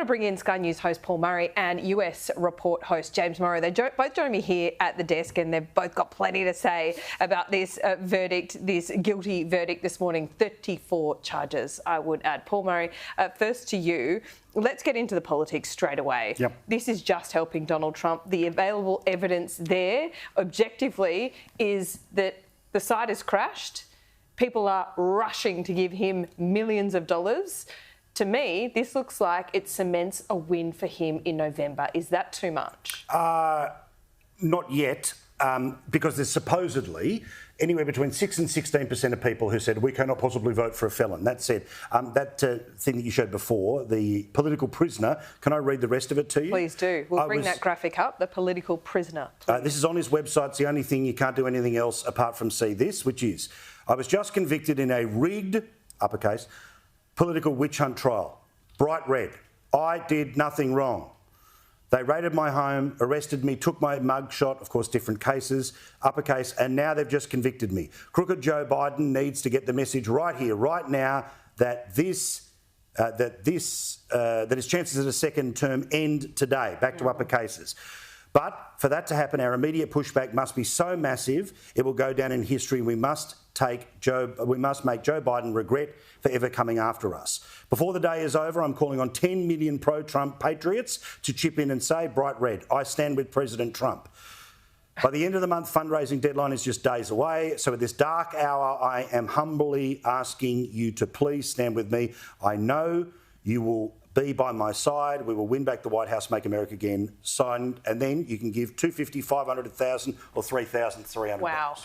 to bring in Sky News host Paul Murray and US Report host James Morrow. They both join me here at the desk, and they've both got plenty to say about this verdict, this guilty verdict this morning. 34 charges, I would add. Paul Murray, first to you. Let's get into the politics straight away. Yep. This is just helping Donald Trump. The available evidence there, objectively, is that the site has crashed. People are rushing to give him millions of dollars. To me, this looks like it cements a win for him in November. Is that too much? Not yet, because there's supposedly anywhere between 6 and 16% of people who said we cannot possibly vote for a felon. That said, that thing that you showed before, the political prisoner, can I read the rest of it to you? Please do. We'll bring that graphic up, the political prisoner. This is on his website. It's the only thing, you can't do anything else apart from see this, which is, I was just convicted in a rigged, uppercase, political witch hunt trial. Bright red. I did nothing wrong. They raided my home, arrested me, took my mugshot, of course, different cases, uppercase, and now they've just convicted me. Crooked Joe Biden needs to get the message right here, right now, that his chances at a second term end today, back to upper cases. But for that to happen, our immediate pushback must be so massive, it will go down in history. We must make Joe Biden regret for ever coming after us. Before the day is over, I'm calling on 10 million pro-Trump patriots to chip in and say, bright red, I stand with President Trump. By the end of the month, fundraising deadline is just days away. So at this dark hour, I am humbly asking you to please stand with me. I know you will be by my side. We will win back the White House, make America again. Sign, and then you can give $250, $500, $1,000 or $3,300. Wow.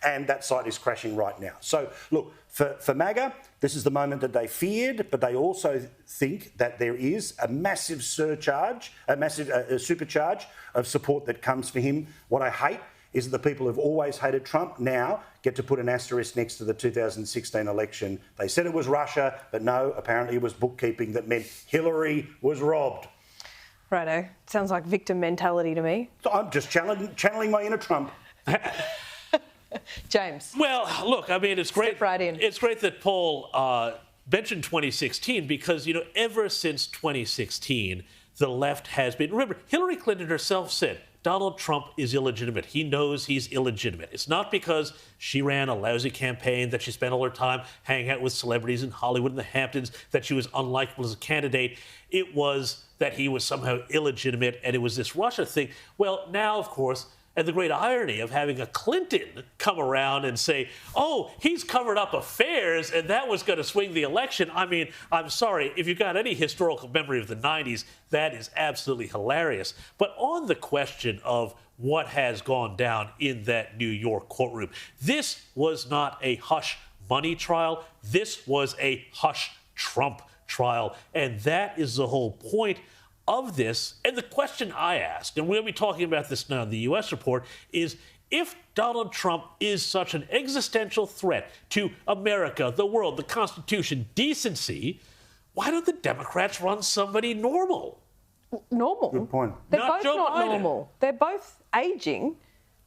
And that site is crashing right now. So, look, for MAGA, this is the moment that they feared, but they also think that there is a massive surcharge, a massive supercharge of support that comes for him. What I hate is that the people who've always hated Trump now get to put an asterisk next to the 2016 election. They said it was Russia, but no, apparently it was bookkeeping that meant Hillary was robbed. Righto. Sounds like victim mentality to me. So I'm just channeling my inner Trump. James. Well, look, I mean, it's great. Step right in. It's great that Paul mentioned 2016 because, you know, ever since 2016, the left has been. Remember, Hillary Clinton herself said Donald Trump is illegitimate. He knows he's illegitimate. It's not because she ran a lousy campaign, that she spent all her time hanging out with celebrities in Hollywood and the Hamptons, that she was unlikable as a candidate. It was that he was somehow illegitimate, and it was this Russia thing. Well, now, of course, and the great irony of having a Clinton come around and say, oh, he's covered up affairs and that was going to swing the election. I mean, I'm sorry, if you've got any historical memory of the 90s, that is absolutely hilarious. But on the question of what has gone down in that New York courtroom, this was not a hush money trial. This was a hush Trump trial. And that is the whole point of this. And the question I ask, and we'll be talking about this now in the U.S. report, is if Donald Trump is such an existential threat to America, the world, the Constitution, decency, why don't the Democrats run somebody normal? Normal? Good point. They're Not both Joe not Biden. normal. They're both ageing.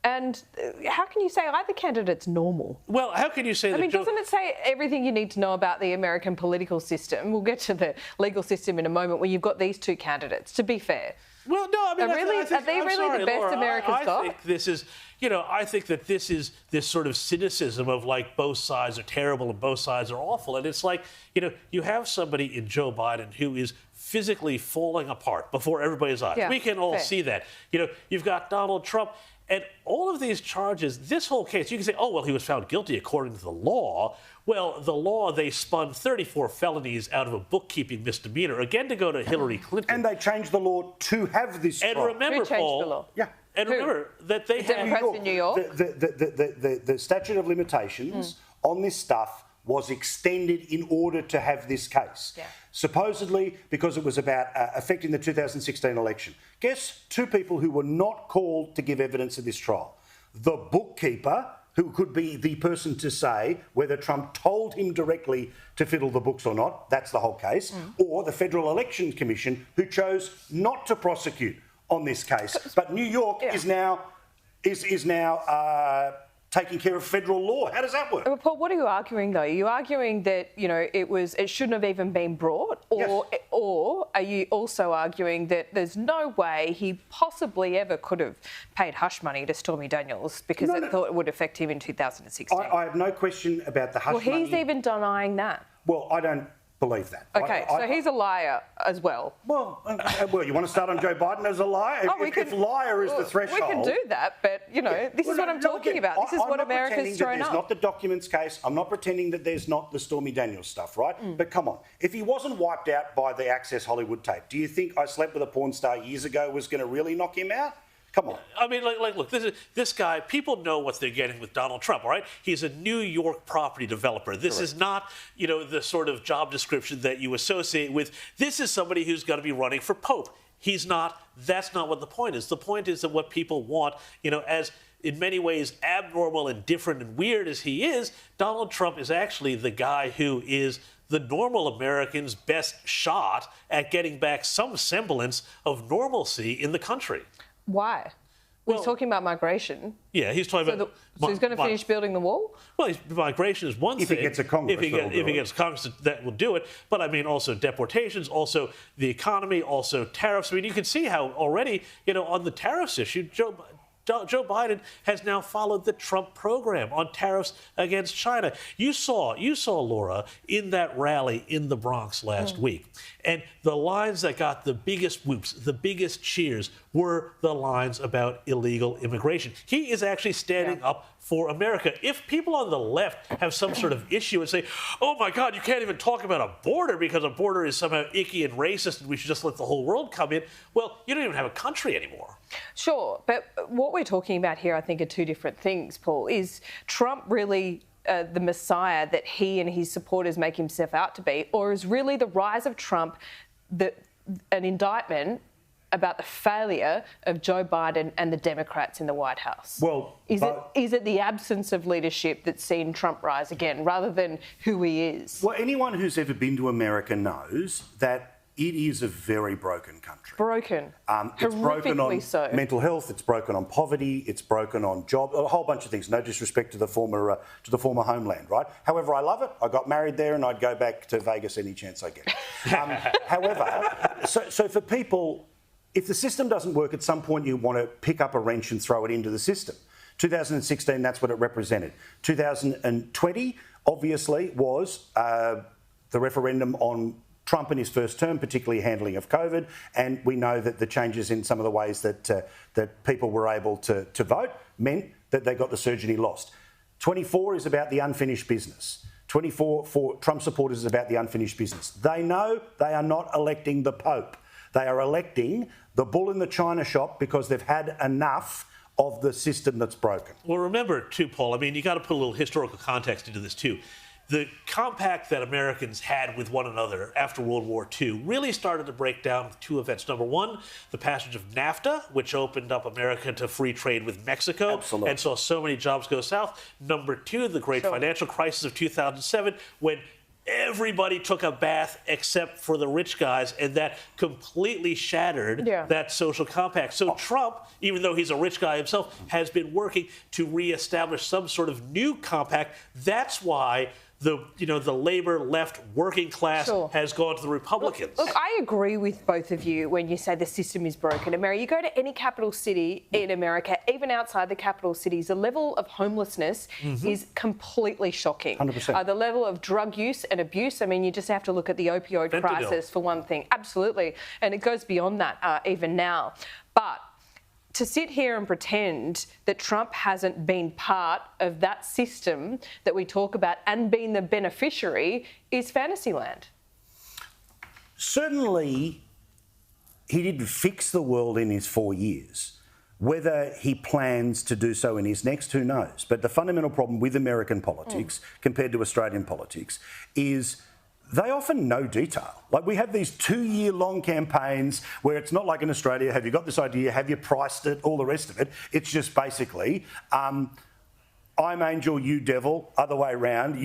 And how can you say either candidate's normal? Well, how can you say that? I mean, doesn't it say everything you need to know about the American political system? We'll get to the legal system in a moment where you've got these two candidates, to be fair. Well, no, I mean, Are they really the best Laura, America's got? I think this is, you know, I think that this is this sort of cynicism of like both sides are terrible and both sides are awful. And it's like, you know, you have somebody in Joe Biden who is physically falling apart before everybody's eyes. Yeah, we can all fair. see that. You know, you've got Donald Trump. And all of these charges, this whole case, you can say, oh, well, he was found guilty according to the law. Well, the law, they spun 34 felonies out of a bookkeeping misdemeanor, again, to go to Hillary Clinton. And they changed the law to have this And trial. remember, Who changed Paul, the law? Yeah. and Who? remember that they The had... Democrats in New York? The statute of limitations on this stuff was extended in order to have this case. Yeah. Supposedly because it was about affecting the 2016 election. Guess two people who were not called to give evidence at this trial. The bookkeeper, who could be the person to say whether Trump told him directly to fiddle the books or not, that's the whole case, or the Federal Election Commission, who chose not to prosecute on this case. But New York is now taking care of federal law. How does that work? Well, Paul, what are you arguing though? Are you arguing that it shouldn't have even been brought, or are you also arguing that there's no way he possibly ever could have paid hush money to Stormy Daniels because thought it would affect him in 2016? I have no question about the hush money. Well, he's even denying that. Well, I don't believe that. Okay, so he's a liar as well. Well, you want to start on Joe Biden as a liar? If liar is the threshold... We can do that, but, this is what I'm talking about. This is what America's thrown up. There's not the documents case. I'm not pretending that there's not the Stormy Daniels stuff, right? But come on. If he wasn't wiped out by the Access Hollywood tape, do you think I Slept with a Porn Star years ago was going to really knock him out? Come on. I mean, look, this guy, people know what they're getting with Donald Trump, all right? He's a New York property developer. This is not, the sort of job description that you associate with. This is somebody who's going to be running for Pope. He's not. That's not what the point is. The point is that what people want, as in many ways abnormal and different and weird as he is, Donald Trump is actually the guy who is the normal American's best shot at getting back some semblance of normalcy in the country. Why? Well, he's talking about migration. Yeah, he's talking about... So he's going to finish building the wall? Well, migration is one thing. If he gets a Congress. If he gets Congress, that will do it. But, I mean, also deportations, also the economy, also tariffs. I mean, you can see how already, on the tariffs issue, Joe Biden has now followed the Trump program on tariffs against China. You saw, Laura, in that rally in the Bronx last week. And the lines that got the biggest whoops, the biggest cheers, were the lines about illegal immigration. He is actually standing up for America. If people on the left have some sort of issue and say, oh my God, you can't even talk about a border because a border is somehow icky and racist and we should just let the whole world come in, well, you don't even have a country anymore. Sure, but what we're talking about here, I think, are two different things, Paul. Is Trump really the messiah that he and his supporters make himself out to be, or is really the rise of Trump an indictment about the failure of Joe Biden and the Democrats in the White House? Well, is it the absence of leadership that's seen Trump rise again, rather than who he is? Well, anyone who's ever been to America knows that it is a very broken country. Broken. It's broken on mental health. It's broken on poverty. It's broken on job. A whole bunch of things. No disrespect to the former homeland, right? However, I love it. I got married there, and I'd go back to Vegas any chance I get. However, so for people, if the system doesn't work, at some point you want to pick up a wrench and throw it into the system. 2016, that's what it represented. 2020, obviously, was the referendum on Trump in his first term, particularly handling of COVID, and we know that the changes in some of the ways that people were able to vote meant that they got the surgeon he lost. 24 is about the unfinished business. 24 for Trump supporters is about the unfinished business. They know they are not electing the Pope. They are electing the bull in the china shop because they've had enough of the system that's broken. Well, remember, too, Paul, I mean, you got to put a little historical context into this, too. The compact that Americans had with one another after World War II really started to break down with two events. Number one, the passage of NAFTA, which opened up America to free trade with Mexico. Absolutely. And saw so many jobs go south. Number two, the great financial crisis of 2007, when everybody took a bath except for the rich guys, and that completely shattered that social compact. So Trump, even though he's a rich guy himself, has been working to reestablish some sort of new compact. That's why the labor left working class has gone to the Republicans. Look, I agree with both of you when you say the system is broken. America, you go to any capital city in America, even outside the capital cities, the level of homelessness is completely shocking. 100%. The level of drug use and abuse, I mean, you just have to look at the opioid crisis for one thing. Absolutely. And it goes beyond that even now. But to sit here and pretend that Trump hasn't been part of that system that we talk about and been the beneficiary is fantasy land. Certainly, he didn't fix the world in his 4 years. Whether he plans to do so in his next, who knows? But the fundamental problem with American politics compared to Australian politics is they often know detail. Like, we have these 2-year-long campaigns where it's not like in Australia, have you got this idea, have you priced it, all the rest of it. It's just basically, I'm angel, you devil, other way around,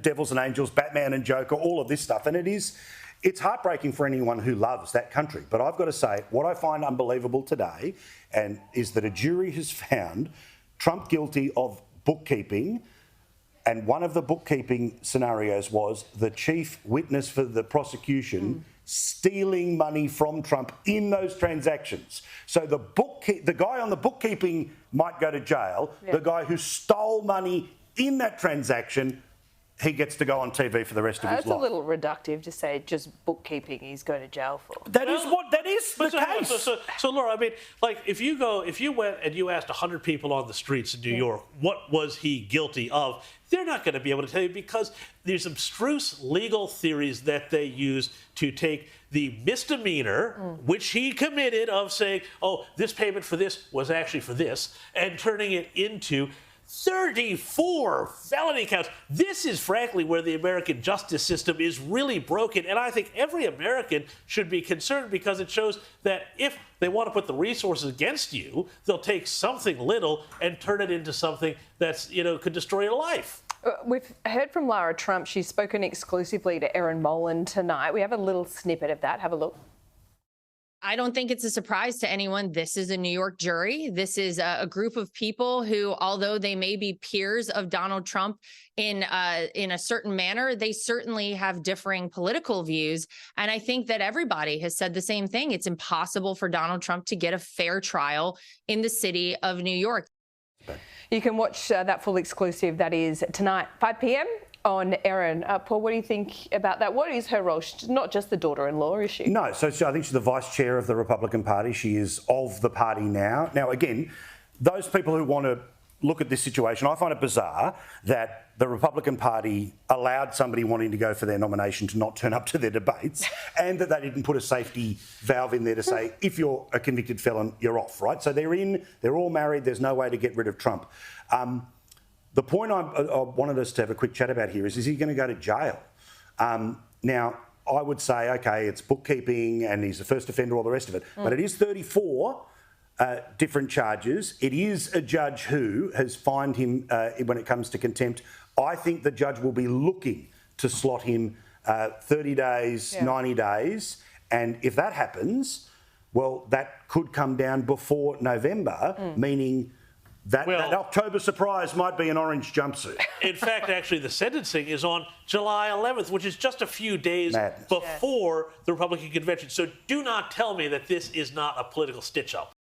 devils and angels, Batman and Joker, all of this stuff. And it's heartbreaking for anyone who loves that country. But I've got to say, what I find unbelievable today is that a jury has found Trump guilty of bookkeeping. And one of the bookkeeping scenarios was the chief witness for the prosecution stealing money from Trump in those transactions. So the guy on the bookkeeping might go to jail. Yeah. The guy who stole money in that transaction, he gets to go on TV for the rest of his life. That's a little reductive to say just bookkeeping he's going to jail for. That is the case. So, Laura, I mean, like, if you went and you asked 100 people on the streets in New York, what was he guilty of? They're not going to be able to tell you, because there's abstruse legal theories that they use to take the misdemeanor, which he committed, of saying, oh, this payment for this was actually for this, and turning it into 34 felony counts. This is frankly where the American justice system is really broken. And I think every American should be concerned, because it shows that if they want to put the resources against you, they'll take something little and turn it into something that's, could destroy your life. We've heard from Lara Trump. She's spoken exclusively to Erin Molan tonight. We have a little snippet of that. Have a look. I don't think it's a surprise to anyone. This is a New York jury. This is a group of people who, although they may be peers of Donald Trump in a certain manner, they certainly have differing political views. And I think that everybody has said the same thing. It's impossible for Donald Trump to get a fair trial in the city of New York. You can watch that full exclusive. That is tonight, 5 p.m. on Erin. Paul, what do you think about that? What is her role? She's not just the daughter-in-law, is she? No, so I think she's the vice chair of the Republican Party. She is of the party now. Now, again, those people who want to look at this situation, I find it bizarre that the Republican Party allowed somebody wanting to go for their nomination to not turn up to their debates, and that they didn't put a safety valve in there to say, if you're a convicted felon, you're off, right? So they're all married, there's no way to get rid of Trump. The point I wanted us to have a quick chat about here is he going to go to jail? Now, I would say, OK, it's bookkeeping and he's a first offender, all the rest of it, but it is 34 different charges. It is a judge who has fined him when it comes to contempt. I think the judge will be looking to slot him 30 days, 90 days. And if that happens, well, that could come down before November, meaning that October surprise might be an orange jumpsuit. In fact, actually, the sentencing is on July 11th, which is just a few days before the Republican convention. So do not tell me that this is not a political stitch-up.